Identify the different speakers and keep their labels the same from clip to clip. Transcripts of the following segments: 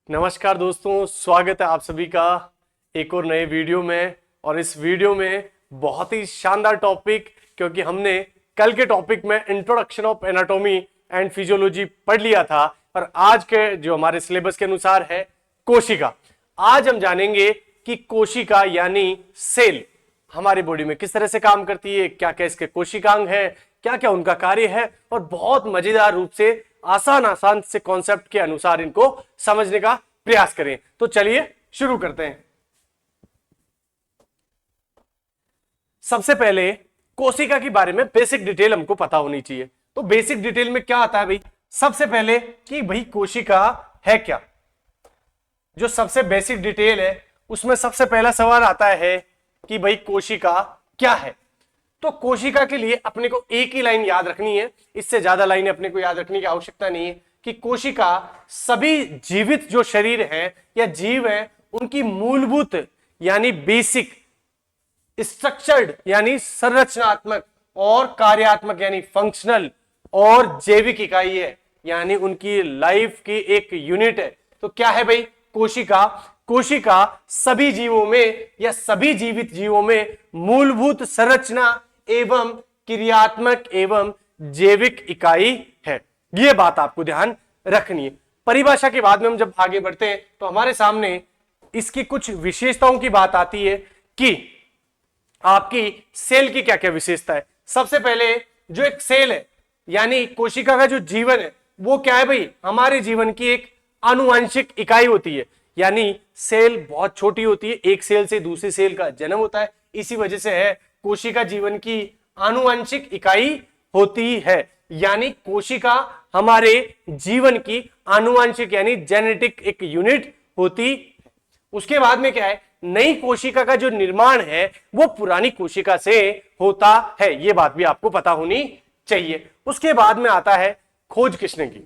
Speaker 1: नमस्कार दोस्तों, स्वागत है आप सभी का एक और नए वीडियो में। और इस वीडियो में बहुत ही शानदार टॉपिक, क्योंकि हमने कल के टॉपिक में introduction of anatomy and physiology पढ़ लिया था, और आज के जो हमारे सिलेबस के अनुसार है कोशिका। आज हम जानेंगे कि कोशिका यानी सेल हमारी बॉडी में किस तरह से काम करती है, क्या क्या इसके कोशिकांग है, क्या क्या उनका कार्य है, और बहुत मजेदार रूप से आसान से कॉन्सेप्ट के अनुसार इनको समझने का प्रयास करें। तो चलिए शुरू करते हैं। सबसे पहले कोशिका के बारे में बेसिक डिटेल हमको पता होनी चाहिए। तो बेसिक डिटेल में क्या आता है भाई? सबसे पहले कि भाई कोशिका है क्या। जो सबसे बेसिक डिटेल है उसमें सबसे पहला सवाल आता है कि भाई कोशिका क्या है। तो कोशिका के लिए अपने को एक ही लाइन याद रखनी है, इससे ज्यादा लाइनें अपने को याद रखने की आवश्यकता नहीं है, कि कोशिका सभी जीवित जो शरीर है या जीव है उनकी मूलभूत यानी बेसिक, स्ट्रक्चर्ड यानी संरचनात्मक, और कार्यात्मक यानी फंक्शनल, और जैविक इकाई है, यानी उनकी लाइफ की एक यूनिट है। तो क्या है भाई कोशिका? कोशिका सभी जीवों में या सभी जीवित जीवों में मूलभूत संरचना एवं क्रियात्मक एवं जैविक इकाई है। यह बात आपको ध्यान रखनी है। परिभाषा के बाद में हम जब आगे बढ़ते हैं तो हमारे सामने इसकी कुछ विशेषताओं की बात आती है कि आपकी सेल की क्या क्या विशेषता है। सबसे पहले जो एक सेल है यानी कोशिका का जो जीवन है वो क्या है भाई? हमारे जीवन की एक आनुवंशिक इकाई होती है, यानी सेल बहुत छोटी होती है, एक सेल से दूसरी सेल का जन्म होता है, इसी वजह से है कोशिका जीवन की आनुवंशिक इकाई होती है। यानी कोशिका हमारे जीवन की आनुवंशिक यानी जेनेटिक एक यूनिट होती। उसके बाद में क्या है? नई कोशिका का जो निर्माण है वो पुरानी कोशिका से होता है, ये बात भी आपको पता होनी चाहिए। उसके बाद में आता है खोज किसने की,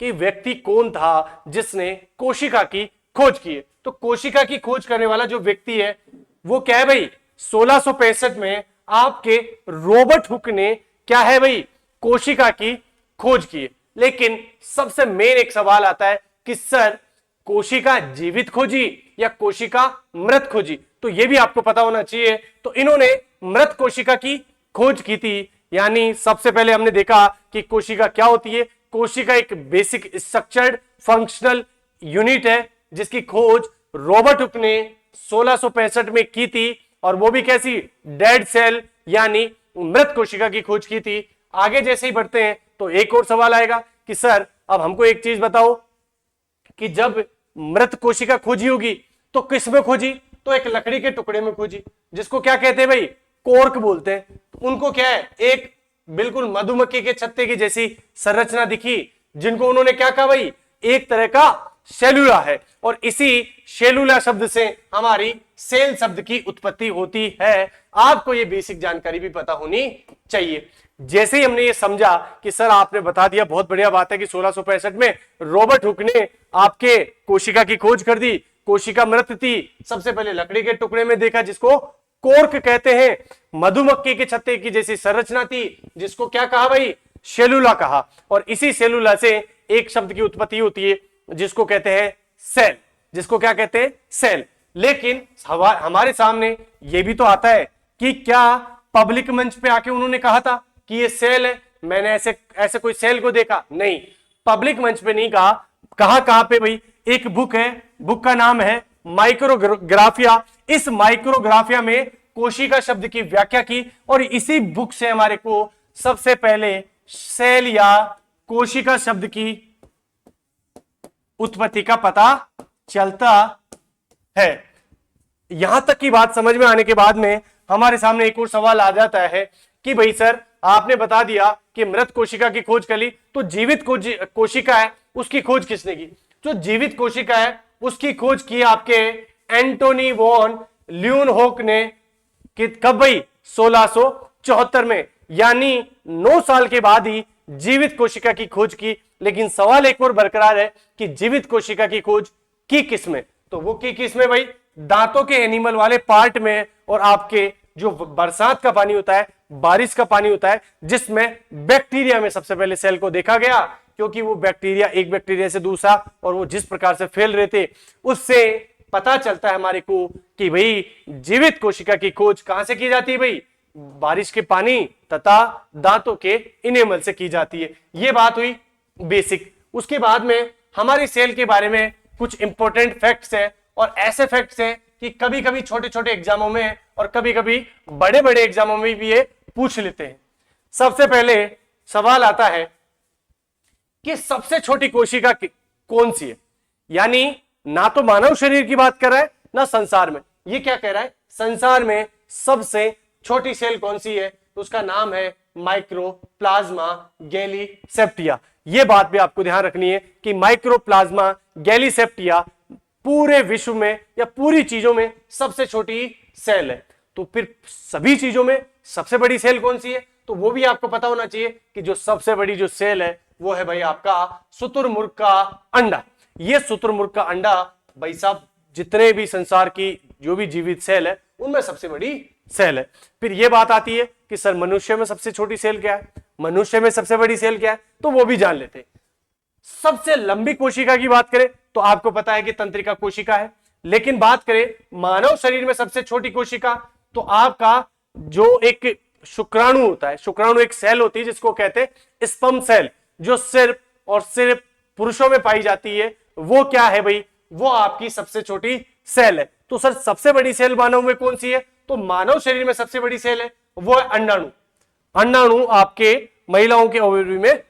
Speaker 1: कि व्यक्ति कौन था जिसने कोशिका की खोज की है। तो कोशिका की खोज करने वाला जो व्यक्ति है वो क्या है भाई? 1665 में आपके रॉबर्ट हुक ने क्या है भाई? कोशिका की खोज की है। लेकिन सबसे मेन एक सवाल आता है कि सर कोशिका जीवित खोजी या कोशिका मृत खोजी? तो यह भी आपको पता होना चाहिए। तो इन्होंने मृत कोशिका की खोज की थी। यानी सबसे पहले हमने देखा कि कोशिका क्या होती है। कोशिका एक बेसिक स्ट्रक्चर्ड फंक्शनल यूनिट है जिसकी खोज रॉबर्ट हुक ने 1665 में की थी, और वो भी कैसी? डेड सेल यानी मृत कोशिका की खोज की थी। आगे जैसे ही बढ़ते हैं तो एक और सवाल आएगा कि सर अब हमको एक चीज बताओ कि जब मृत कोशिका खोजी होगी तो किस में खोजी? तो एक लकड़ी के टुकड़े में खोजी, जिसको क्या कहते हैं भाई? कोर्क बोलते हैं। तो उनको क्या है? एक बिल्कुल मधुमक्खी के छत्ते की जैसी संरचना दिखी, जिनको उन्होंने क्या कहा भाई? एक तरह का सेलुला है, और इसी सेलुला शब्द से हमारी सेल शब्द की उत्पत्ति होती है। आपको ये बेसिक जानकारी भी पता होनी चाहिए। जैसे ही हमने ये समझा कि सर आपने बता दिया, बहुत बढ़िया बात है कि 1665 में रॉबर्ट हुक ने आपके कोशिका की खोज कर दी। कोशिका मृत थी, सबसे पहले लकड़ी के टुकड़े में देखा जिसको कोर्क कहते हैं। मधुमक्खी के छत्ते की जैसी संरचना थी जिसको क्या कहा भाई? सेलुला कहा। और इसी सेलुला से एक शब्द की उत्पत्ति होती है जिसको कहते हैं सेल। जिसको क्या कहते हैं? सेल। लेकिन हमारे सामने ये भी तो आता है कि क्या पब्लिक मंच पे आके उन्होंने कहा था कि ये सेल है? मैंने ऐसे कोई सेल को देखा नहीं। पब्लिक मंच पे नहीं कहा। कहां पे भाई? एक बुक है, बुक का नाम है माइक्रोग्राफिया। इस माइक्रोग्राफिया में कोशिका शब्द की व्याख्या की, और इसी बुक से हमारे को सबसे पहले सेल या कोशिका शब्द की उत्पत्ति का पता चलता है। यहां तक की बात समझ में आने के बाद में हमारे सामने एक और सवाल आ जाता है कि भाई सर आपने बता दिया कि मृत कोशिका की खोज कर ली, तो जीवित कोशिका है उसकी खोज किसने की? जो जीवित कोशिका है उसकी खोज की आपके एंटोनी वॉन ल्यूनहोक ने। कब भाई? 1674 में। यानी 9 साल के बाद ही जीवित कोशिका की खोज की। लेकिन सवाल एक और बरकरार है कि जीवित कोशिका की खोज की किसमें? तो वो की किसमें भाई? दांतों के एनिमल वाले पार्ट में, और आपके जो बरसात का पानी होता है, बारिश का पानी होता है, जिसमें बैक्टीरिया में सबसे पहले सेल को देखा गया, क्योंकि वो बैक्टीरिया एक बैक्टीरिया से दूसरा और वो जिस प्रकार से फैल रहे थे उससे पता चलता है हमारे को कि भाई जीवित कोशिका की खोज कहां से की जाती है भाई, बारिश के पानी तथा दांतों के इनेमल से की जाती है। ये बात हुई बेसिक। उसके बाद में हमारी सेल के बारे में कुछ इंपॉर्टेंट फैक्ट्स है और ऐसे फैक्ट्स हैं कि कभी कभी छोटे छोटे एग्जामों में और कभी कभी बड़े बड़े एग्जामों में भी ये पूछ लेते हैं। सबसे पहले सवाल आता है कि सबसे छोटी कोशिका कौन सी है, यानी ना तो मानव शरीर की बात कर रहा है ना संसार में, ये क्या कह रहा है संसार में सबसे छोटी सेल कौन सी है, तो उसका नाम है माइक्रोप्लाज्मा गैलीसेप्टिया। ये बात भी आपको ध्यान रखनी है कि माइक्रोप्लाज्मा गैलीसेप्टिया पूरे विश्व में या पूरी चीजों में सबसे छोटी सेल है। तो फिर सभी चीजों में सबसे बड़ी सेल कौन सी है, तो वो भी आपको पता होना चाहिए कि जो सबसे बड़ी जो सेल है वो है भाई आपका शुतुरमुर्ग का अंडा। ये शुतुरमुर्ग का अंडा भाई साहब जितने भी संसार की जो भी जीवित सेल है उनमें सबसे बड़ी सेल है। फिर ये बात आती है कि सर मनुष्य में सबसे छोटी सेल क्या है, मनुष्य में सबसे बड़ी सेल क्या है, तो वो भी जान लेते हैं। सबसे लंबी कोशिका की बात करें तो आपको पता है कि तंत्रिका कोशिका है, लेकिन बात करें मानव शरीर में सबसे छोटी कोशिका तो आपका जो एक शुक्राणु होता है, शुक्राणु एक सेल होती है जिसको कहते हैं स्पर्म सेल, जो सिर्फ और सिर्फ पुरुषों में पाई जाती है, वो क्या है भाई, वो आपकी सबसे छोटी सेल है। तो सर सबसे बड़ी सेल मानव में कौन सी है, तो मानव शरीर में सबसे बड़ी सेल है वो है अंडाणु। अंडाणु आपके महिलाओं के ओवरी में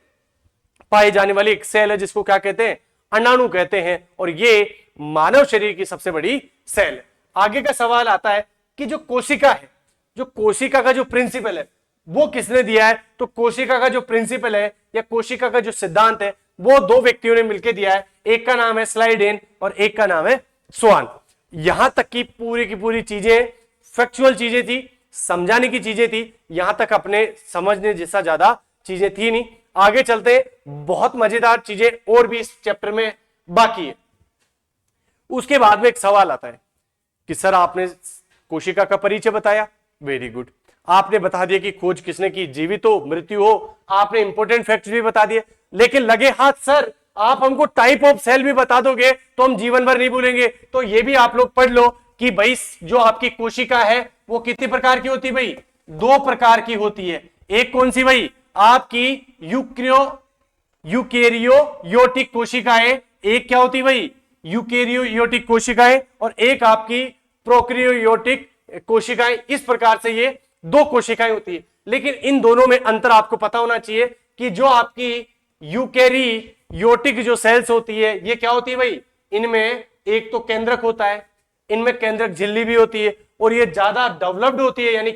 Speaker 1: पाई जाने वाली एक सेल है जिसको क्या कहते हैं, अंडाणु कहते हैं, और ये मानव शरीर की सबसे बड़ी सेल है। आगे का सवाल आता है कि जो कोशिका है, जो कोशिका का जो प्रिंसिपल है वो किसने दिया है, तो कोशिका का जो प्रिंसिपल है या कोशिका का जो सिद्धांत है वो दो व्यक्तियों ने मिलकर दिया है, एक का नाम है स्लाइडेन और एक का नाम है स्वान। यहां तक की पूरी चीजें फैक्चुअल चीजें थी, समझाने की चीजें थी, यहां तक अपने समझने जैसा ज्यादा चीजें थी नहीं। आगे चलते बहुत मजेदार चीजें और भी इस चैप्टर में बाकी है। उसके बाद में एक सवाल आता है कि सर आपने कोशिका का परिचय बताया, वेरी गुड, आपने बता दिया कि खोज किसने की, जीवित हो मृत्यु हो, आपने इंपॉर्टेंट फैक्ट्स भी बता दिए, लेकिन लगे हाथ सर आप हमको टाइप ऑफ सेल भी बता दोगे तो हम जीवन भर नहीं भूलेंगे। तो ये भी आप लोग पढ़ लो कि भाई जो आपकी कोशिका है वो कितने प्रकार की होती है भाई, दो प्रकार की होती है। एक कौन सी भाई, आपकी यूकेरियोटिक कोशिकाएं, एक क्या होती है भाई यूकेरियोटिक कोशिकाएं, और एक आपकी प्रोकैरियोटिक कोशिकाएं। इस प्रकार से ये दो कोशिकाएं होती है, लेकिन इन दोनों में अंतर आपको पता होना चाहिए कि जो आपकी यूकेरियोटिक जो सेल्स होती है ये क्या होती है भाई, इनमें एक तो केंद्रक होता है, इनमें केंद्रक झिल्ली भी होती है, और ये ज्यादा डेवलप्ड होती है, यानी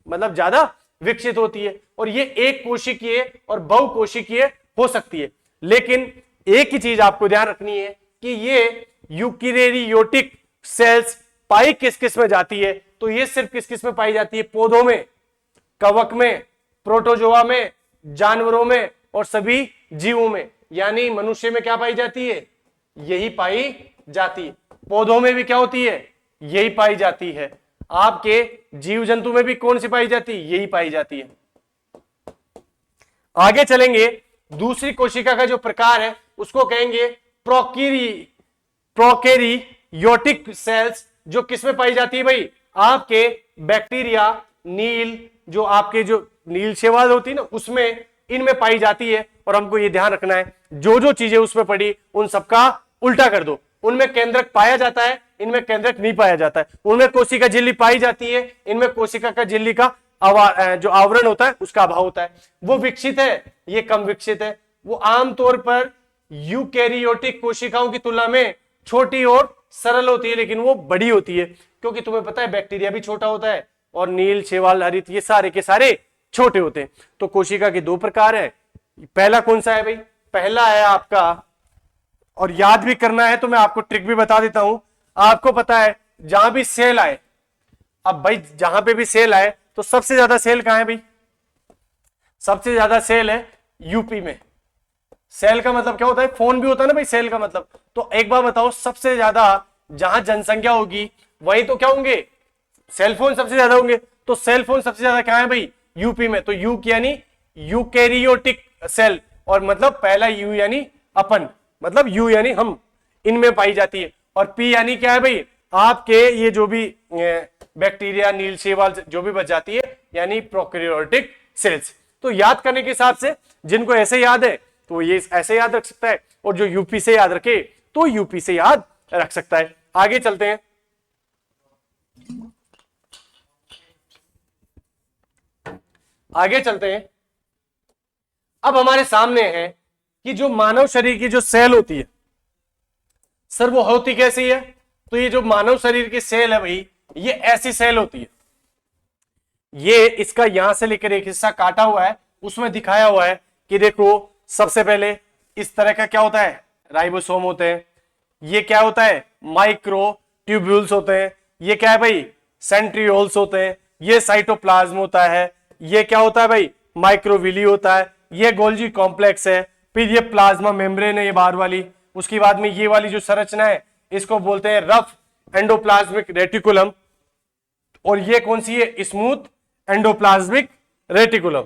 Speaker 1: मतलब ज्यादा विकसित होती है, और ये एक कोशिकीय और बहुकोशिकीय हो सकती है। लेकिन एक ही चीज आपको ध्यान रखनी है कि ये यूकेरियोटिक सेल्स पाई किस किस में जाती है, तो ये सिर्फ किस किस में पाई जाती है, पौधों में, कवक में, प्रोटोजोआ में, जानवरों में और सभी जीवों में। यानी मनुष्य में क्या पाई जाती है, यही पाई जाती है। पौधों में भी क्या होती है, यही पाई जाती है। आपके जीव जंतु में भी कौन सी पाई जाती है, यही पाई जाती है। आगे चलेंगे, दूसरी कोशिका का जो प्रकार है उसको कहेंगे प्रोकैरियोटिक सेल्स, जो किसमें पाई जाती है भाई, आपके बैक्टीरिया, नील, जो आपके जो नील शैवाल होती है ना उसमें, इनमें पाई जाती है। और हमको ये ध्यान रखना है जो जो चीजें उसमें पड़ी उन सबका उल्टा कर दो। उनमें केंद्रक पाया जाता है, इनमें केंद्रक नहीं पाया जाता है। उनमें कोशिका झिल्ली पाई जाती है, इनमें कोशिका का झिल्ली का जो आवरण होता है उसका अभाव होता है। वो विकसित है, ये कम विकसित है। वो आमतौर पर यूकेरियोटिक कोशिकाओं की तुलना में छोटी और सरल होती है, लेकिन वो बड़ी होती है, क्योंकि तुम्हें पता है बैक्टीरिया भी छोटा होता है और नील, शैवाल, हरित ये सारे के सारे छोटे होते हैं। तो कोशिका के दो प्रकार है। पहला कौन सा है भाई, पहला है आपका, और याद भी करना है तो मैं आपको ट्रिक भी बता देता हूं। आपको पता है जहां भी सेल आए, अब भाई जहां पे भी सेल आए तो सबसे ज्यादा सेल कहां है भाई, सबसे ज्यादा सेल है यूपी में। सेल का मतलब क्या होता है, फोन भी होता है ना भाई सेल का मतलब। तो एक बार बताओ, सबसे ज्यादा जहां जनसंख्या होगी वही तो क्या होंगे, सेलफोन सबसे ज्यादा होंगे। तो सेलफोन सबसे ज्यादा क्या है भाई, यूपी में। तो यू यानी यूकेरियोटिक सेल, और मतलब पहला यू यानी अपन, मतलब यू यानी हम, इनमें पाई जाती है। और पी यानी क्या है भाई, आपके ये जो भी बैक्टीरिया, नील शैवाल जो भी बच जाती है, यानी प्रोकैरियोटिक सेल्स। तो याद करने के हिसाब से जिनको ऐसे याद है तो ये ऐसे याद रख सकता है, और जो यूपी से याद रखे तो यूपी से याद रख सकता है। आगे चलते हैं। आगे चलते हैं। अब हमारे सामने है कि जो मानव शरीर की जो सेल होती है सर, वो होती कैसी है? तो ये जो मानव शरीर की सेल है भाई, ये ऐसी सेल होती है। ये इसका यहां से लेकर एक हिस्सा काटा हुआ है, उसमें दिखाया हुआ है कि देखो, सबसे पहले इस तरह का क्या होता है, राइबोसोम होते हैं। ये क्या होता है, माइक्रो ट्यूब्यूल्स होते हैं। ये क्या है भाई, सेंट्रियोल्स होते हैं। ये साइटोप्लाज्म होता है। ये क्या होता है भाई, माइक्रोविली होता है। ये गोल्जी कॉम्प्लेक्स है। फिर ये प्लाज्मा मेम्ब्रेन है, ये बाहर वाली। उसके बाद में ये वाली जो संरचना है, इसको बोलते हैं रफ एंडोप्लाज्मिक रेटिकुलम। और ये कौन सी है, स्मूथ एंडोप्लाज्मिक रेटिकुलम।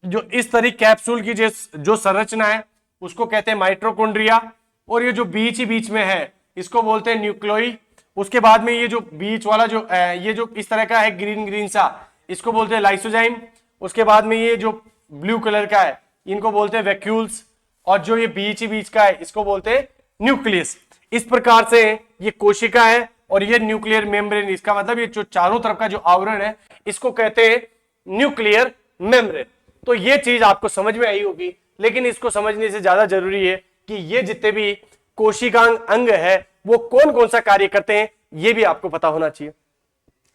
Speaker 1: जो इस तरह कैप्सूल की जो संरचना है, उसको कहते हैं माइटोकॉन्ड्रिया। और ये जो बीच ही बीच में है, इसको बोलते हैं न्यूक्लियोई। उसके बाद में ये जो बीच वाला जो ये जो इस तरह का है ग्रीन ग्रीन सा, इसको बोलते हैं लाइसोजाइम। उसके बाद में ये जो ब्लू कलर का है, इनको बोलते हैं वैक्यूल्स। और जो ये बीच ही बीच का है, इसको बोलते हैं न्यूक्लियस। इस प्रकार से ये कोशिका है और ये न्यूक्लियर मेम्ब्रेन, इसका मतलब ये जो चारों तरफ का जो आवरण है, इसको कहते हैं न्यूक्लियर मेम्ब्रेन। तो ये चीज आपको समझ में आई होगी, लेकिन इसको समझने से ज्यादा जरूरी है कि ये जितने भी कोशिकांग अंग है, वो कौन कौन सा कार्य करते हैं, ये भी आपको पता होना चाहिए।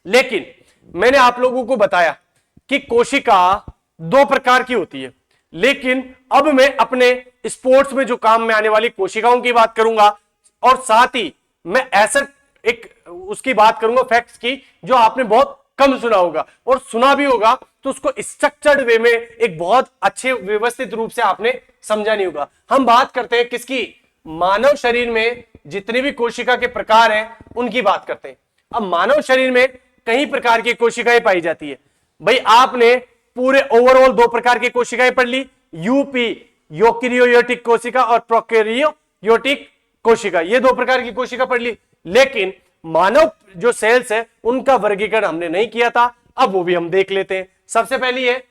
Speaker 1: लेकिन मैंने आप लोगों को बताया कि कोशिका दो प्रकार की होती है, लेकिन अब मैं अपने स्पोर्ट्स में जो काम में आने वाली कोशिकाओं की बात करूंगा, और साथ ही मैं ऐसा एक उसकी बात करूंगा फैक्ट्स की, जो आपने बहुत कम सुना होगा, और सुना भी होगा तो उसको स्ट्रक्चर्ड वे में एक बहुत अच्छे व्यवस्थित रूप से आपने समझा नहीं होगा। हम बात करते हैं किसकी, मानव शरीर में जितने भी कोशिका के प्रकार हैं उनकी बात करते हैं। अब मानव शरीर में कई प्रकार की कोशिकाएं पाई जाती है भाई। आपने पूरे ओवरऑल दो प्रकार की कोशिकाएं पढ़ ली, यूपी यूकेरियोटिक कोशिका और प्रोकैरियोटिक कोशिका, ये दो प्रकार की कोशिका पढ़ ली। लेकिन मानव जो सेल्स है, उनका वर्गीकरण हमने नहीं किया था, अब वो भी हम देख लेते हैं। सबसे पहली है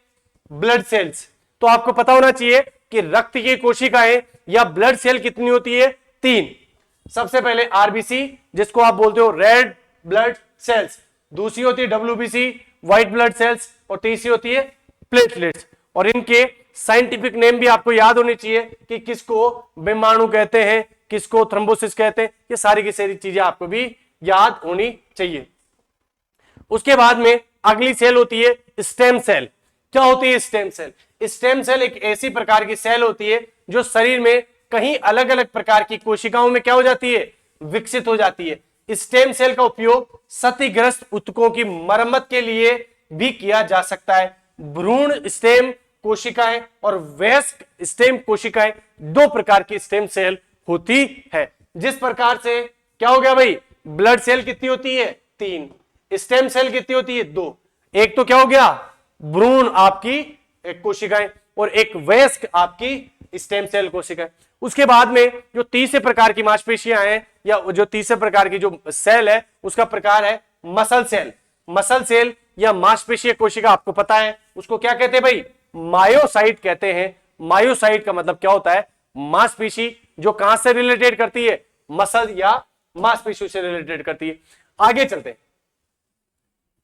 Speaker 1: ब्लड सेल्स। तो आपको पता होना चाहिए कि रक्त की कोशिकाएं या ब्लड सेल कितनी होती है, 3। सबसे पहले आरबीसी, जिसको आप बोलते हो रेड ब्लड सेल्स। दूसरी होती है डब्ल्यूबीसी, व्हाइट ब्लड सेल्स। और तीसरी होती है प्लेटलेट्स। और इनके साइंटिफिक नेम भी आपको याद होने चाहिए कि किसको विषाणु कहते हैं, किसको थ्रोम्बोसिस कहते हैं। ये सारी की सारी चीजें आपको भी याद होनी चाहिए। उसके बाद में अगली सेल होती है स्टेम सेल। क्या होती है स्टेम सेल? स्टेम सेल एक ऐसी प्रकार की सेल होती है जो शरीर में कहीं अलग अलग प्रकार की कोशिकाओं में क्या हो जाती है, विकसित हो जाती है। स्टेम सेल का उपयोग क्षतिग्रस्त ऊतकों की मरम्मत के लिए भी किया जा सकता है। भ्रूण स्टेम कोशिकाएं और वयस्क स्टेम कोशिकाएं, दो प्रकार की स्टेम सेल होती है। जिस प्रकार से क्या हो गया भाई, ब्लड सेल कितनी होती है, 3। स्टेम सेल कितनी होती है, 2। एक तो क्या हो गया, भ्रूण आपकी एक कोशिकाएं, और एक वयस्क आपकी स्टेम सेल कोशिकाएं। उसके बाद में जो तीसरे प्रकार की मांसपेशियां हैं, या जो तीसरे प्रकार की जो सेल है, उसका प्रकार है मसल सेल। मसल सेल या मांसपेशीय कोशिका, आपको पता है उसको क्या कहते हैं भाई, मायोसाइट कहते हैं। मायोसाइट का मतलब क्या होता है, मांसपेशी जो कहां से रिलेटेड करती है, मसल या मांसपेशियों से रिलेटेड करती है। आगे चलते हैं,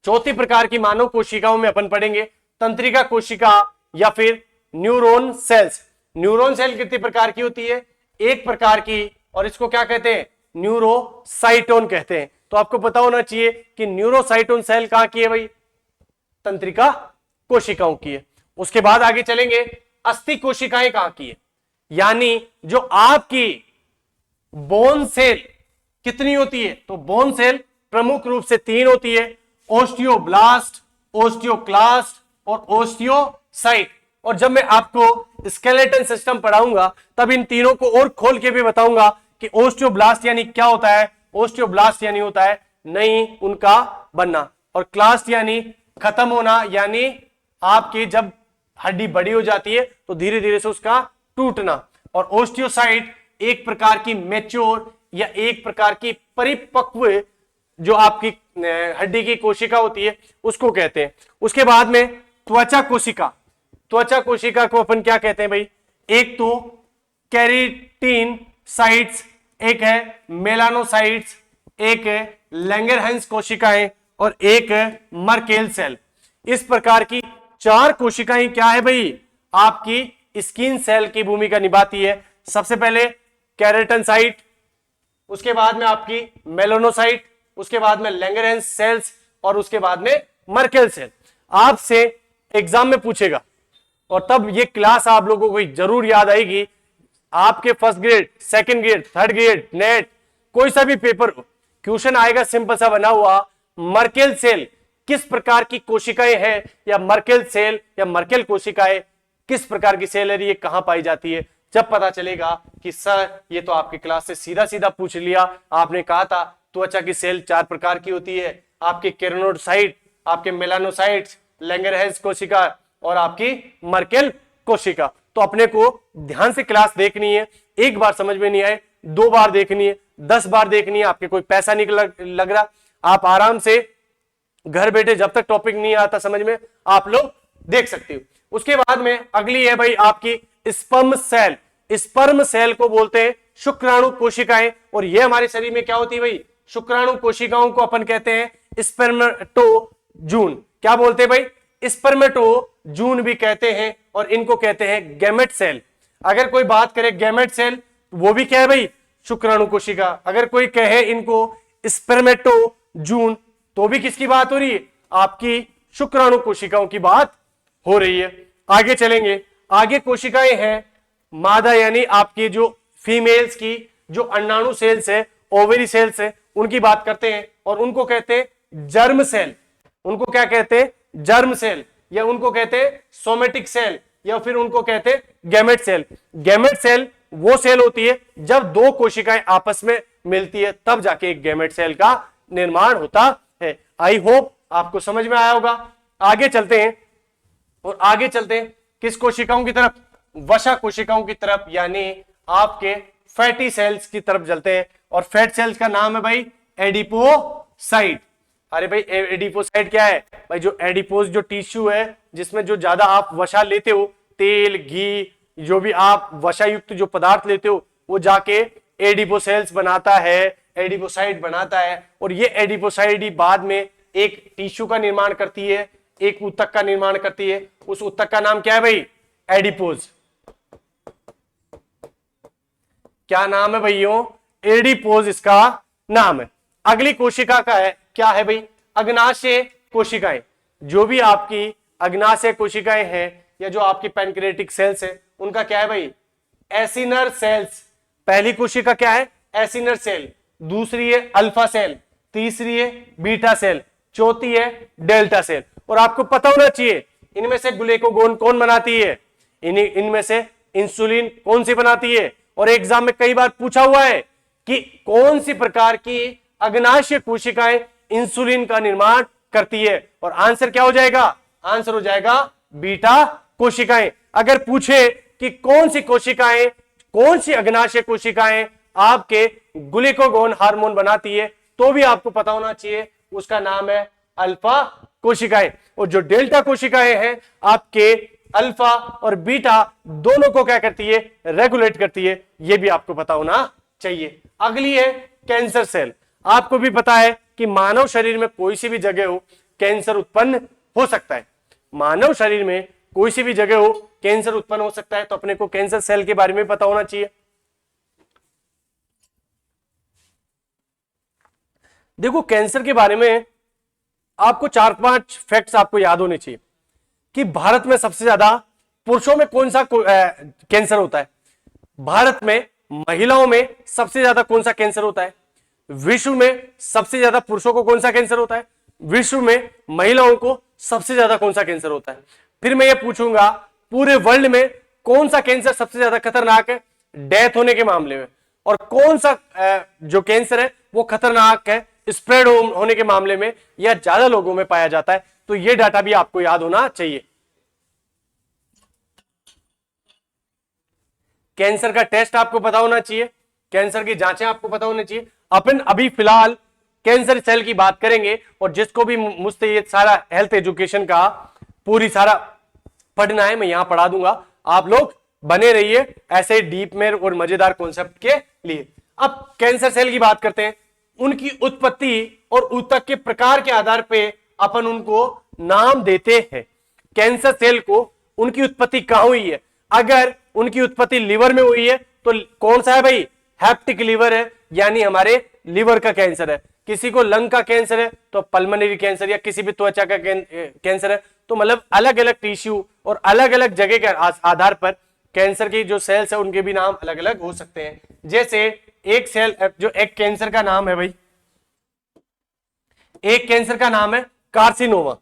Speaker 1: चौथी प्रकार की मानव कोशिकाओं में अपन पढ़ेंगे तंत्रिका कोशिका या फिर न्यूरॉन सेल्स। न्यूरॉन सेल कितनी प्रकार की होती है, एक प्रकार की, और इसको क्या कहते हैं, न्यूरोसाइटोन कहते हैं। तो आपको पता होना चाहिए कि न्यूरोसाइटोन सेल कहां की है भाई, तंत्रिका कोशिकाओं की है। उसके बाद आगे चलेंगे, अस्थि कोशिकाएं कहां की है, यानी जो आपकी बोन सेल कितनी होती है, तो बोन सेल प्रमुख रूप से 3 होती है, ओस्टियोब्लास्ट, ओस्टियोक्लास्ट और ओस्टियोसाइट। और जब मैं आपको स्केलेटन सिस्टम पढ़ाऊंगा तब इन तीनों को और खोल के भी बताऊंगा कि ओस्टियोब्लास्ट यानी क्या होता है। ओस्टियोब्लास्ट यानी होता है नई उनका बनना, और क्लास्ट यानी खत्म होना, यानी आपकी जब हड्डी बड़ी हो जाती है तो धीरे धीरे से उसका टूटना। और ओस्टियोसाइट एक प्रकार की मैच्योर या एक प्रकार की परिपक्व जो आपकी हड्डी की कोशिका होती है उसको कहते हैं। उसके बाद में त्वचा कोशिका, त्वचा कोशिका को अपन क्या कहते हैं भाई, एक तो कैरेटिन साइट्स, एक है मेलानोसाइट्स, एक है लैंगरहैंस कोशिकाएं और एक है मर्केल सेल। इस प्रकार की 4 कोशिकाएं क्या है भाई, आपकी स्किन सेल की भूमिका निभाती है। सबसे पहले केराटिन साइट, उसके बाद में आपकी मेलानोसाइट, उसके बाद में लैंगरहैंस सेल्स और उसके बाद में मर्केल सेल। आपसे एग्जाम में पूछेगा और तब ये क्लास आप लोगों को जरूर याद आएगी। आपके first grade, second grade, third grade, net, कोई सा भी पेपर हो, क्वेश्चन आएगा सिंपल सा बना हुआ, मर्केल सेल किस प्रकार की कोशिकाएं हैं, या मर्केल सेल या मर्केल कोशिकाएं किस प्रकार की सेल है, ये कहां पाई जाती है। जब पता चलेगा कि सर ये तो आपकी क्लास से सीधा सीधा पूछ लिया, आपने कहा था त्वचा की सेल 4 प्रकार की होती है, आपके केराटिनोसाइट, आपके मेलानोसाइट्स, लैंगरहैंस कोशिका और आपकी मर्केल कोशिका। तो अपने को ध्यान से क्लास देखनी है, एक बार समझ में नहीं आए 2 बार देखनी है, 10 बार देखनी है, आपके कोई पैसा नहीं लग रहा, आप आराम से घर बैठे जब तक टॉपिक नहीं आता समझ में आप लोग देख सकते हो। उसके बाद में अगली है भाई आपकी स्पर्म सेल। स्पर्म सेल को बोलते हैं शुक्राणु कोशिकाएं, और ये हमारे शरीर में क्या होती है भाई, शुक्राणु कोशिकाओं को अपन कहते हैं स्पर्मेटोजून। क्या बोलते हैं भाई, स्पर्मेटोजून भी कहते हैं, और इनको कहते हैं गैमेट सेल। अगर कोई बात करे गैमेट सेल, वो भी क्या है भाई, शुक्राणु कोशिका। अगर कोई कहे इनको स्पर्मेटोजून, तो भी किसकी बात हो रही है, आपकी शुक्राणु कोशिकाओं की बात हो रही है। आगे चलेंगे, आगे कोशिकाएं हैं मादा, यानी आपकी जो फीमेल्स की जो अंडाणु सेल्स है, ओवरी सेल्स है, उनकी बात करते हैं, और उनको कहते हैं जर्म सेल। उनको क्या कहते हैं, जर्म सेल, या उनको कहते हैं सोमेटिक सेल, या फिर उनको कहते हैं गैमेट सेल। गैमेट सेल वो सेल होती है जब 2 कोशिकाएं आपस में मिलती है, तब जाके एक गैमेट सेल का निर्माण होता है। आई होप आपको समझ में आया होगा। आगे चलते हैं, और आगे चलते हैं किस कोशिकाओं की तरफ, वसा कोशिकाओं की तरफ, यानी आपके फैटी सेल्स की तरफ चलते हैं। और फैट सेल्स का नाम है भाई एडिपोसाइट। अरे भाई एडिपोसाइट क्या है भाई, जो एडिपोज जो टिश्यू है जिसमें जो ज्यादा आप वसा लेते हो, तेल घी जो भी आप वसा युक्त जो पदार्थ लेते हो, वो जाके एडिपोसेल्स बनाता है, एडिपोसाइट बनाता है। और ये एडिपोसाइट ही बाद में एक टिश्यू का निर्माण करती है, एक ऊतक का निर्माण करती है। उस ऊतक का नाम क्या है भाई, एडिपोज। क्या नाम है भाइयों, एडिपोज इसका नाम है। अगली कोशिका का है क्या है भाई, अग्नाशय कोशिकाएं। जो भी आपकी अग्नाशय कोशिकाएं हैं, या जो आपकी पैनक्रियाटिक सेल्स है, उनका क्या है भाई, एसिनर सेल्स। पहली कोशिका क्या है, एसिनर सेल, दूसरी है अल्फा सेल, तीसरी है बीटा सेल, चौथी है डेल्टा सेल। और आपको पता होना चाहिए इनमें से ग्लूकोगोन कौन बनाती है, इनमें से इंसुलिन कौन सी बनाती है। और एग्जाम में कई बार पूछा हुआ है कि कौन सी प्रकार की अग्नाशय कोशिकाएं इंसुलिन का निर्माण करती है, और आंसर क्या हो जाएगा, आंसर हो जाएगा बीटा कोशिकाएं। अगर पूछे कि कौन सी कोशिकाएं, कौन सी अग्नाशय कोशिकाएं आपके ग्लूकोगोन हार्मोन बनाती है, तो भी आपको पता होना चाहिए उसका नाम है अल्फा कोशिकाएं। और जो डेल्टा कोशिकाएं हैं आपके अल्फा और बीटा दोनों को क्या करती है, रेगुलेट करती है, यह भी आपको पता होना चाहिए। अगली है कैंसर सेल। आपको भी पता है कि मानव शरीर में कोई सी भी जगह हो कैंसर उत्पन्न हो सकता है, मानव शरीर में कोई सी भी जगह हो कैंसर उत्पन्न हो सकता है, तो अपने को कैंसर सेल के बारे में पता होना चाहिए। देखो कैंसर के बारे में आपको 4-5 फैक्ट्स आपको याद होने चाहिए कि भारत में सबसे ज्यादा पुरुषों में कौन सा कैंसर होता है, भारत में महिलाओं में सबसे ज्यादा कौन सा कैंसर होता है, विश्व में सबसे ज्यादा पुरुषों को कौन सा कैंसर होता है, विश्व में महिलाओं को सबसे ज्यादा कौन सा कैंसर होता है। फिर मैं ये पूछूंगा पूरे वर्ल्ड में कौन सा कैंसर सबसे ज्यादा खतरनाक है डेथ होने के मामले में, और कौन सा जो कैंसर है वो खतरनाक है स्प्रेड होने के मामले में, या ज्यादा लोगों में पाया जाता है। तो ये डाटा भी आपको याद होना चाहिए। कैंसर का टेस्ट आपको पता होना चाहिए, कैंसर की जांचें आपको पता होनी चाहिए। अपन अभी फिलहाल कैंसर सेल की बात करेंगे, और जिसको भी मुझसे ये सारा हेल्थ एजुकेशन का पूरी सारा पढ़ना है मैं यहां पढ़ा दूंगा, आप लोग बने रहिए ऐसे डीप में और मजेदार कॉन्सेप्ट के लिए। अब कैंसर सेल की बात करते हैं, उनकी उत्पत्ति और ऊतक के प्रकार के आधार पे अपन उनको नाम देते हैं। कैंसर सेल को उनकी उत्पत्ति कहां हुई है, अगर उनकी उत्पत्ति लिवर में हुई है तो कौन सा है भाई, हेप्टिक लिवर है, यानी हमारे लिवर का कैंसर है। किसी को लंग का कैंसर है तो पल्मोनरी कैंसर, या किसी भी त्वचा का कैंसर है, तो मतलब अलग अलग टिश्यू और अलग अलग जगह के आधार पर कैंसर की जो सेल्स है उनके भी नाम अलग अलग हो सकते हैं। जैसे एक सेल जो एक कैंसर का नाम है भाई, एक कैंसर का नाम है कार्सिनोमा,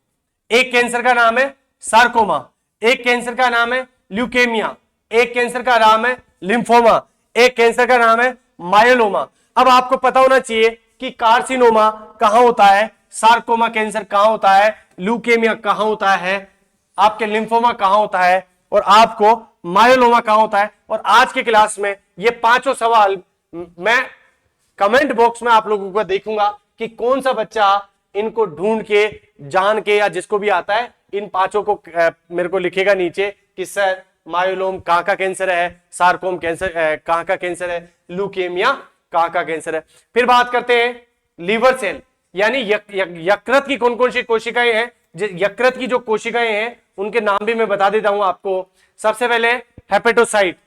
Speaker 1: एक कैंसर का नाम है सार्कोमा, एक कैंसर का नाम है ल्यूकेमिया, एक कैंसर का नाम है लिम्फोमा, एक कैंसर का नाम है मायोलोमा। अब आपको पता होना चाहिए कि कार्सिनोमा कहां होता है, सार्कोमा कैंसर कहां होता है, ल्यूकेमिया कहां होता है, आपके लिम्फोमा कहां होता है, और आपको मायोलोमा कहां होता है। और आज के क्लास में ये पांचों सवाल मैं कमेंट बॉक्स में आप लोगों को देखूंगा कि कौन सा बच्चा इनको ढूंढ के जान के, या जिसको भी आता है इन पांचों को मेरे को लिखेगा नीचे कि सर मायोलोम कहां का कैंसर है, सार्कोम कैंसर कहां का कैंसर है, ल्यूकेमिया कहां का कैंसर है। फिर बात करते हैं लीवर सेल, यानी यकृत की कौन कौन सी कोशिकाएं हैं। यकृत की जो कोशिकाएं हैं उनके नाम भी मैं बता देता हूं आपको। सबसे पहले हेपेटोसाइट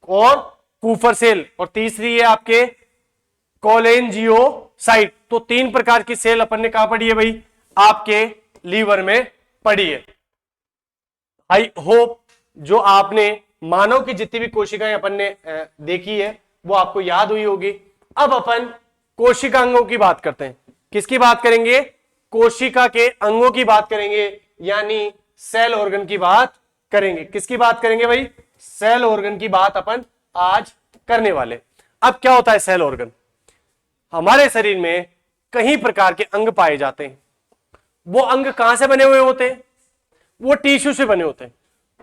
Speaker 1: और कूफर सेल, और तीसरी है आपके कोलेंजियोसाइट। तो तीन प्रकार की सेल अपन ने कहा पढ़ी है भाई, आपके लीवर में पढ़ी है। आई होप जो आपने मानव की जितनी भी कोशिकाएं अपन ने देखी है वो आपको याद हुई होगी। अब अपन कोशिकांगों की बात करते हैं। किसकी बात करेंगे, कोशिका के अंगों की बात करेंगे, यानी सेल ऑर्गन की बात करेंगे। किसकी बात करेंगे भाई, सेल ऑर्गन की बात अपन आज करने वाले। अब क्या होता है सेल ऑर्गन, हमारे शरीर में कई प्रकार के अंग पाए जाते हैं। वो अंग कहां से बने हुए होते हैं, वो टिश्यू से बने होते हैं।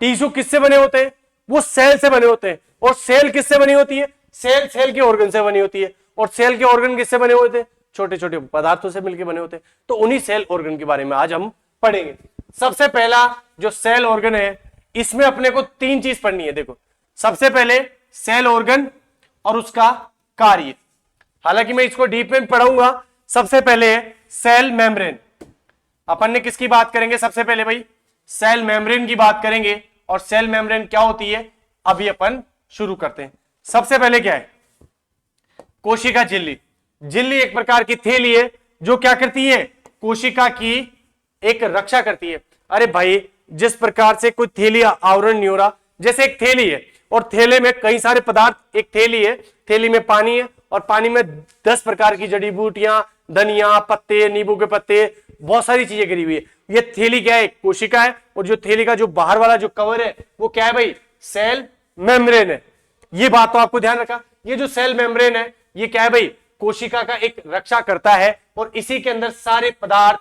Speaker 1: टिश्यू किससे बने होते हैं, वो सेल से बने होते हैं। और सेल किससे बनी होती है, सेल सेल के ऑर्गन से बनी होती है। और सेल के ऑर्गन किससे बने होते हैं, छोटे छोटे पदार्थों से मिलकर बने होते हैं। तो उन्हीं सेल ऑर्गन के बारे में आज हम पढ़ेंगे। सबसे पहला जो सेल ऑर्गन है, इसमें अपने को तीन चीज पढ़नी है। देखो, सबसे पहले सेल ऑर्गन और उसका कार्य, हालांकि मैं इसको डीप में पढ़ाऊंगा। सबसे पहले सेल मेम्ब्रेन, अपन ने किसकी बात करेंगे, सबसे पहले भाई सेल मेम्ब्रेन की बात करेंगे। और सेल मेम्ब्रेन क्या होती है अभी अपन शुरू करते हैं। सबसे पहले क्या है, कोशिका झिल्ली। झिल्ली एक प्रकार की थैली है जो क्या करती है, कोशिका की एक रक्षा करती है। अरे भाई, जिस प्रकार से कोई थैली आवरण नहीं हो रहा, जैसे एक थैली है और थैले में कई सारे पदार्थ, एक थैली है, थैली में पानी है और पानी में 10 प्रकार की जड़ी बूटियां, धनिया पत्ते, नींबू के पत्ते, बहुत सारी चीजें गिरी हुई है। ये थैली क्या है, कोशिका है। और जो थैली का जो बाहर वाला जो कवर है वो क्या है भाई, सेल मेम्ब्रेन है। ये बात तो आपको ध्यान रखा। ये जो सेल मेम्ब्रेन है ये क्या है भाई, कोशिका का एक रक्षा करता है, और इसी के अंदर सारे पदार्थ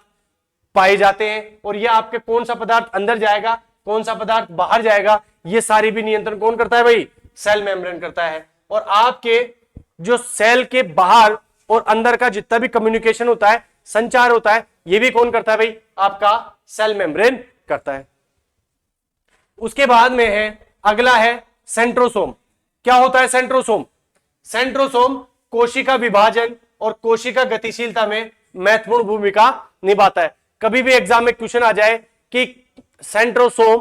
Speaker 1: पाए जाते हैं। और ये आपके कौन सा पदार्थ अंदर जाएगा, कौन सा पदार्थ बाहर जाएगा, ये सारी भी नियंत्रण कौन करता है भाई, सेल मेम्ब्रेन करता है। और आपके जो सेल के बाहर और अंदर का जितना भी कम्युनिकेशन होता है, संचार होता है, ये भी कौन करता है भाई, आपका सेल मेम्ब्रेन करता है। उसके बाद में है, अगला है सेंट्रोसोम। क्या होता है सेंट्रोसोम, सेंट्रोसोम कोशिका विभाजन और कोशिका गतिशीलता में महत्वपूर्ण भूमिका निभाता है। कभी भी एग्जाम में क्वेश्चन आ जाए कि सेंट्रोसोम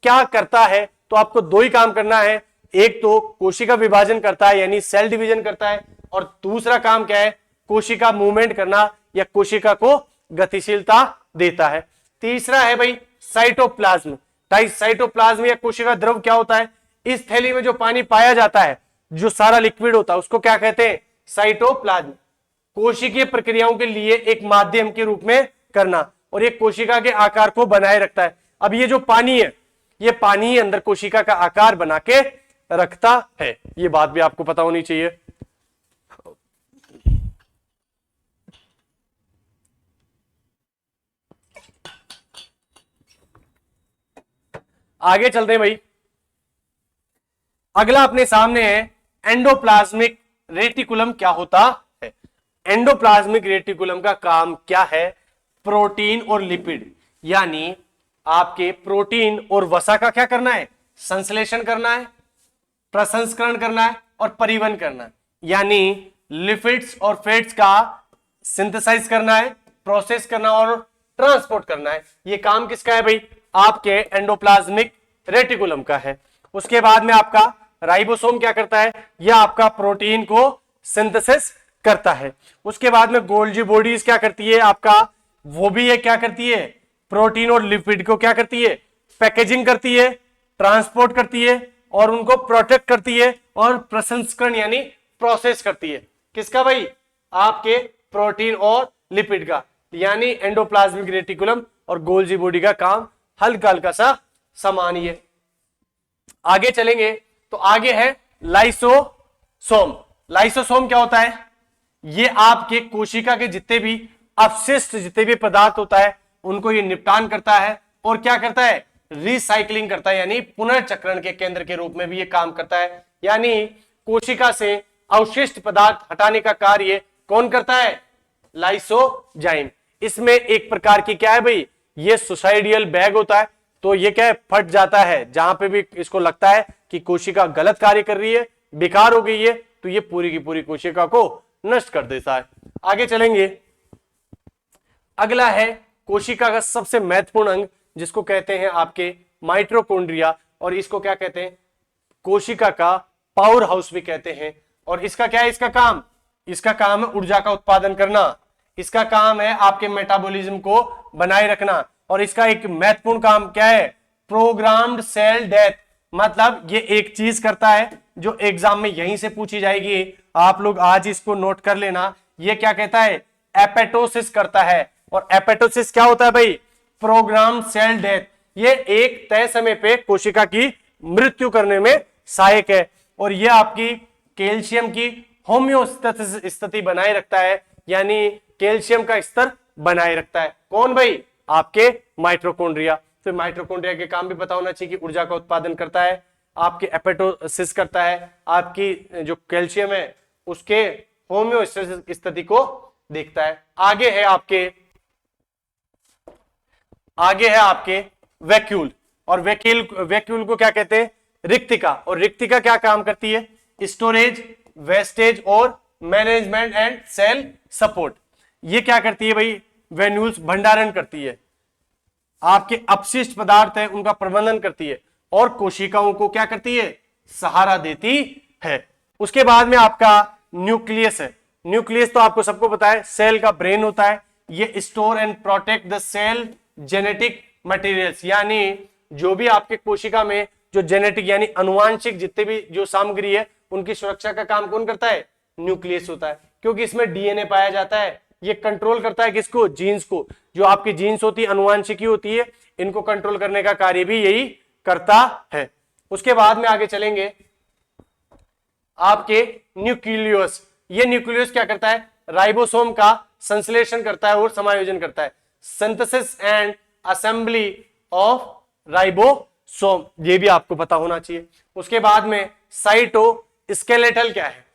Speaker 1: क्या करता है, तो आपको दो ही काम करना है। एक तो कोशिका विभाजन करता है यानी सेल डिवीजन करता है, और दूसरा काम क्या है, कोशिका मूवमेंट करना या कोशिका को गतिशीलता देता है। तीसरा है भाई साइटोप्लाज्म। साइटोप्लाज्म या कोशिका द्रव क्या होता है, इस थैली में जो पानी पाया जाता है, जो सारा लिक्विड होता है, उसको क्या कहते हैं, साइटोप्लाज्म। कोशिकीय प्रक्रियाओं के लिए एक माध्यम के रूप में करना, और ये कोशिका के आकार को बनाए रखता है। अब ये जो पानी है, ये पानी ही अंदर कोशिका का आकार बना के रखता है। ये बात भी आपको पता होनी चाहिए। आगे चलते हैं भाई। अगला अपने सामने है एंडोप्लाज्मिक रेटिकुलम क्या होता है। एंडोप्लाज्मिक रेटिकुलम का काम क्या है? प्रोटीन और लिपिड, यानी आपके प्रोटीन और वसा का क्या करना है? संश्लेषण करना है, प्रसंस्करण करना है और परिवहन करना है, यानी लिपिड्स और फैट्स का सिंथेसाइज करना है, प्रोसेस करना और ट्रांसपोर्ट करना है। ये काम किसका है भाई? आपके एंडोप्लाज्मिक रेटिकुलम का है। उसके बाद में आपका राइबोसोम क्या करता है? यह आपका प्रोटीन को सिंथेसिस करता है। उसके बाद में गोल्जी बॉडीज क्या करती है? आपका वो भी है क्या करती है? प्रोटीन और लिपिड को क्या करती है? पैकेजिंग करती है, ट्रांसपोर्ट करती है और उनको प्रोटेक्ट करती है और प्रसंस्करण यानी प्रोसेस करती है। किसका भाई? आपके प्रोटीन और लिपिड का, यानी एंडोप्लाज्मिक रेटिकुलम और गोल्जी बॉडी का काम हल्का हल्का सा समान ही है। आगे चलेंगे तो आगे है लाइसोसोम। लाइसोसोम क्या होता है? ये आपके कोशिका के जितने भी अपशिष्ट जितने भी पदार्थ होता है उनको ये निपटान करता है और क्या करता है? रिसाइकलिंग करता है, यानी पुनर्चक्रण के केंद्र के रूप में भी ये काम करता है। यानी कोशिका से अवशिष्ट पदार्थ हटाने का कार्य कौन करता है? लाइसोजाइम। इसमें एक प्रकार की क्या है भाई? ये सुसाइडियल बैग होता है, तो ये क्या है? फट जाता है। जहां पे भी इसको लगता है कि कोशिका गलत कार्य कर रही है, बेकार हो गई है, तो ये पूरी की पूरी कोशिका को नष्ट कर देता है। आगे चलेंगे, अगला है कोशिका का सबसे महत्वपूर्ण अंग जिसको कहते हैं आपके माइटोकॉन्ड्रिया, और इसको क्या कहते हैं? कोशिका का पावर हाउस भी कहते हैं। और इसका क्या है? इसका काम है ऊर्जा का उत्पादन करना, इसका काम है आपके मेटाबॉलिज्म को बनाए रखना, और इसका एक महत्वपूर्ण काम क्या है? Programmed cell death. मतलब ये एक चीज करता है जो एग्जाम में यहीं से पूछी जाएगी, आप लोग आज इसको नोट कर लेना। ये क्या कहता है? एपेटोसिस करता है। और एपेटोसिस क्या होता है भाई? Program cell death. ये एक तय समय पे कोशिका की मृत्यु करने में सहायक है, और ये आपकी कैल्शियम की होम्योस्टेसिस स्थिति बनाए रखता है, यानी कैल्शियम का स्तर बनाए रखता है। कौन भाई? आपके माइटोकॉन्ड्रिया। तो माइटोकॉन्ड्रिया के काम भी पता होना चाहिए कि ऊर्जा का उत्पादन करता है, आपके एपेटोसिस करता है, आपकी जो कैल्शियम है उसके होम्योस्टेसिस स्थिति को देखता है। आगे है आपके वैक्यूल, और वैक्यूल को क्या कहते हैं? रिक्तिका। और रिक्तिका क्या काम करती है? स्टोरेज, वेस्टेज और मैनेजमेंट एंड सेल सपोर्ट। ये क्या करती है भाई? वेन्यूल्स भंडारण करती है, आपके अपशिष्ट पदार्थ है उनका प्रबंधन करती है, और कोशिकाओं को क्या करती है? सहारा देती है। उसके बाद में आपका न्यूक्लियस है। न्यूक्लियस तो आपको सबको पता है, सेल का ब्रेन होता है। ये store and protect the cell genetic materials, यानी जो भी आपके कोशिका में जो जेनेटिक यानी अनुवांशिक जितने भी जो सामग्री है उनकी सुरक्षा का काम कौन करता है? न्यूक्लियस होता है, क्योंकि इसमें डीएनए पाया जाता है। ये कंट्रोल करता है किसको? जीन्स को। जो आपकी जीन्स होती है अनुवांशिकी होती है, इनको कंट्रोल करने का कार्य भी यही करता है। उसके बाद में आगे चलेंगे, आपके न्यूक्लियस। ये न्यूक्लियस क्या करता है? राइबोसोम का संश्लेषण करता है और समायोजन करता है, synthesis and assembly of ribosome. ये भी आपको पता होना चाहिए। उसके बाद में साइटोस्केलेटल क्या है?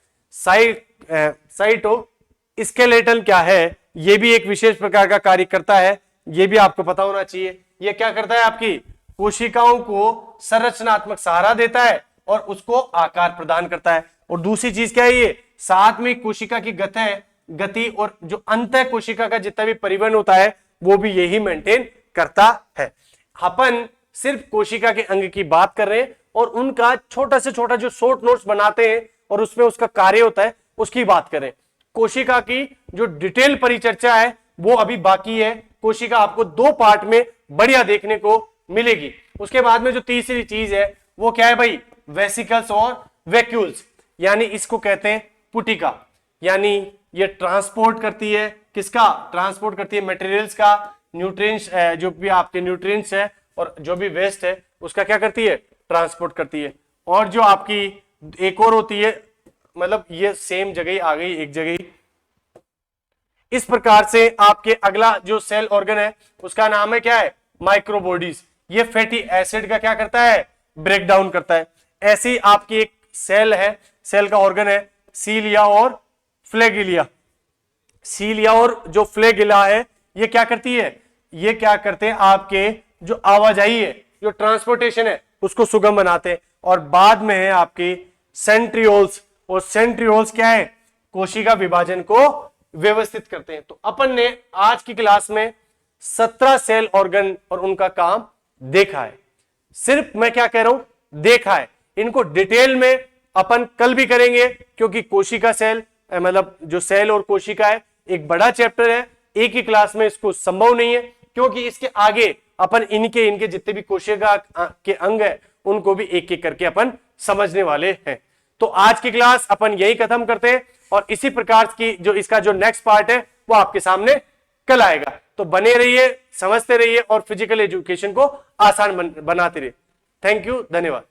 Speaker 1: साइटोस्केलेटल क्या है? ये भी एक विशेष प्रकार का कार्य करता है, ये भी आपको पता होना चाहिए। ये क्या करता है? आपकी कोशिकाओं को संरचनात्मक सहारा देता है और उसको आकार प्रदान करता है। और दूसरी चीज क्या है? ये साथ में कोशिका की गति और जो अंत कोशिका का जितना भी परिवहन होता है वो भी यही मेंटेन करता है। अपन सिर्फ कोशिका के अंग की बात कर रहे हैं और उनका छोटा से छोटा जो शॉर्ट नोट्स बनाते हैं और उसमें उसका कार्य होता है उसकी बात करें। कोशिका की जो डिटेल परिचर्चा है वो अभी बाकी है। कोशिका आपको 2 पार्ट में बढ़िया देखने को मिलेगी। उसके बाद में जो तीसरी चीज है वो क्या है भाई? वेसिकल्स और वैक्यूल्स, यानी इसको कहते हैं पुटिका। यानी ये ट्रांसपोर्ट करती है, किसका ट्रांसपोर्ट करती है? मटेरियल्स का, न्यूट्रिएंट्स, जो भी आपके न्यूट्रिएंट्स है और जो भी वेस्ट है उसका क्या करती है? ट्रांसपोर्ट करती है। और जो आपकी एक और होती है, मतलब ये सेम जगह आ गई, एक जगह। इस प्रकार से आपके अगला जो सेल ऑर्गन है उसका नाम है क्या है? माइक्रोबॉडीज। ये फैटी एसिड का क्या करता है? ब्रेक डाउन करता है। ऐसी आपकी एक सेल है, सेल का ऑर्गन है सीलिया और फ्लैगिलिया। सीलिया और जो फ्लैगिला है ये क्या करती है, ये क्या करते हैं, आपके जो आवाजाही है, जो ट्रांसपोर्टेशन है उसको सुगम बनाते हैं। और बाद में है आपकी सेंट्रियोल्स, और सेंट्रियोल्स क्या है, कोशिका विभाजन को व्यवस्थित करते हैं। तो अपन ने आज की क्लास में 17 सेल ऑर्गन और उनका काम देखा है। सिर्फ मैं क्या कह रहा हूं, देखा है, इनको डिटेल में अपन कल भी करेंगे, क्योंकि कोशिका सेल मतलब जो सेल और कोशिका है एक बड़ा चैप्टर है, एक ही क्लास में इसको संभव नहीं है, क्योंकि इसके आगे अपन इनके जितने भी कोशिका के अंग है उनको भी एक एक करके अपन समझने वाले हैं। तो आज की क्लास अपन यही खत्म करते हैं, और इसी प्रकार की जो इसका जो नेक्स्ट पार्ट है वो आपके सामने कल आएगा। तो बने रहिए, समझते रहिए और फिजिकल एजुकेशन को आसान बनाते रहिए। थैंक यू, धन्यवाद।